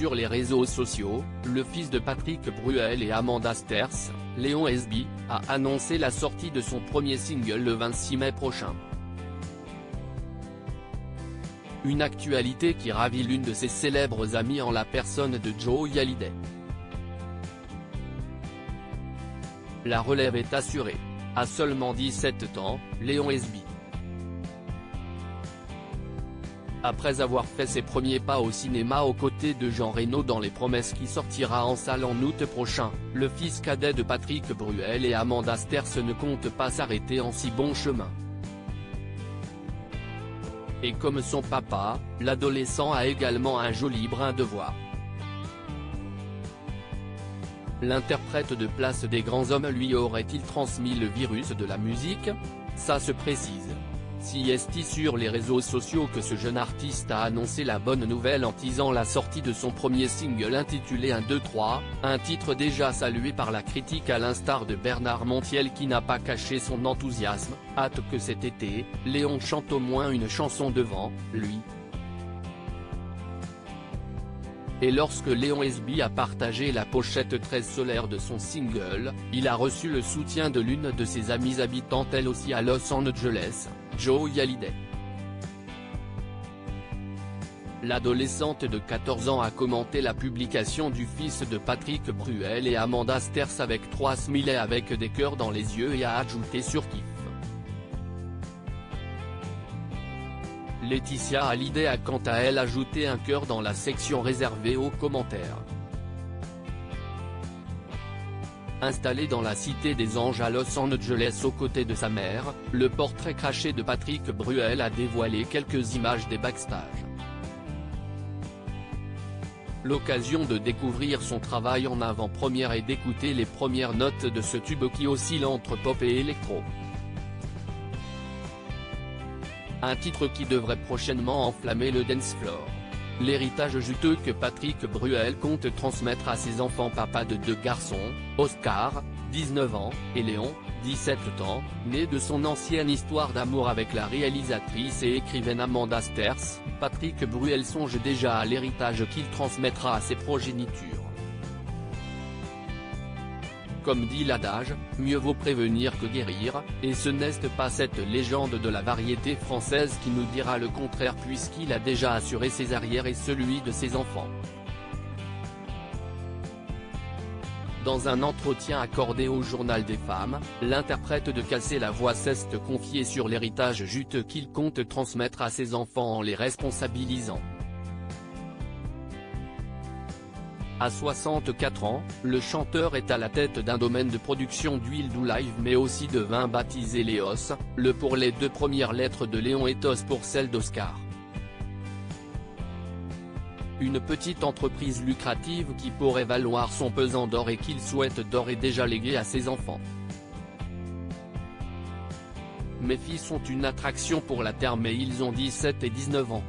sur les réseaux sociaux, le fils de Patrick Bruel et Amanda Sters, Léon Esby, a annoncé la sortie de son premier single le 26 mai prochain. Une actualité qui ravit l'une de ses célèbres amies en la personne de Joey Hallyday. La relève est assurée. À seulement 17 ans, Léon Esby. Après avoir fait ses premiers pas au cinéma aux côtés de Jean Reno dans Les Promesses qui sortira en salle en août prochain, le fils cadet de Patrick Bruel et Amanda Sters ne compte pas s'arrêter en si bon chemin. Et comme son papa, l'adolescent a également un joli brin de voix. L'interprète de Place des grands hommes lui aurait-il transmis le virus de la musique? Ça se précise. Si est sur les réseaux sociaux que ce jeune artiste a annoncé la bonne nouvelle en teasant la sortie de son premier single intitulé 1, 2, 3, un titre déjà salué par la critique à l'instar de Bernard Montiel qui n'a pas caché son enthousiasme. Hâte que cet été, Léon chante au moins une chanson devant lui. Et lorsque Léon Esby a partagé la pochette très solaire de son single, il a reçu le soutien de l'une de ses amies habitant elle aussi à Los Angeles, Joey Hallyday. L'adolescente de 14 ans a commenté la publication du fils de Patrick Bruel et Amanda Sters avec 3 smileys avec des cœurs dans les yeux et a ajouté sur kiff. Laetitia Hallyday a quant à elle ajouté un cœur dans la section réservée aux commentaires. Installé dans la Cité des Anges à Los Angeles aux côtés de sa mère, le portrait craché de Patrick Bruel a dévoilé quelques images des backstage. L'occasion de découvrir son travail en avant-première et d'écouter les premières notes de ce tube qui oscille entre pop et électro. Un titre qui devrait prochainement enflammer le dance floor. L'héritage juteux que Patrick Bruel compte transmettre à ses enfants papa de 2 garçons, Oscar, 19 ans, et Léon, 17 ans, né de son ancienne histoire d'amour avec la réalisatrice et écrivaine Amanda Sters, Patrick Bruel songe déjà à l'héritage qu'il transmettra à ses progénitures. Comme dit l'adage, mieux vaut prévenir que guérir, et ce n'est pas cette légende de la variété française qui nous dira le contraire puisqu'il a déjà assuré ses arrières et celui de ses enfants. Dans un entretien accordé au Journal des Femmes, l'interprète de Casser la voix s'est confié sur l'héritage juteux qu'il compte transmettre à ses enfants en les responsabilisant. À 64 ans, le chanteur est à la tête d'un domaine de production d'huile d'olive mais aussi de vin baptisé Léos, le pour les 2 premières lettres de Léon et Os pour celle d'Oscar. Une petite entreprise lucrative qui pourrait valoir son pesant d'or et qu'il souhaite d'ores et déjà léguer à ses enfants. Mes fils sont une attraction pour la terre mais ils ont 17 et 19 ans.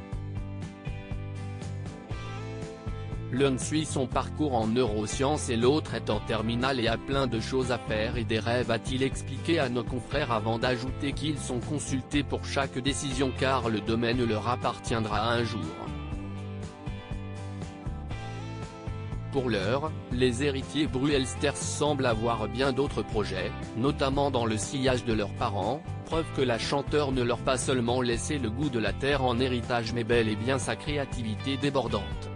L'un suit son parcours en neurosciences et l'autre est en terminale et a plein de choses à faire et des rêves a-t-il expliqué à nos confrères avant d'ajouter qu'ils sont consultés pour chaque décision car le domaine leur appartiendra un jour. Pour l'heure, les héritiers Bruel-Sters semblent avoir bien d'autres projets, notamment dans le sillage de leurs parents, preuve que la chanteuse ne leur pas seulement laissé le goût de la terre en héritage mais bel et bien sa créativité débordante.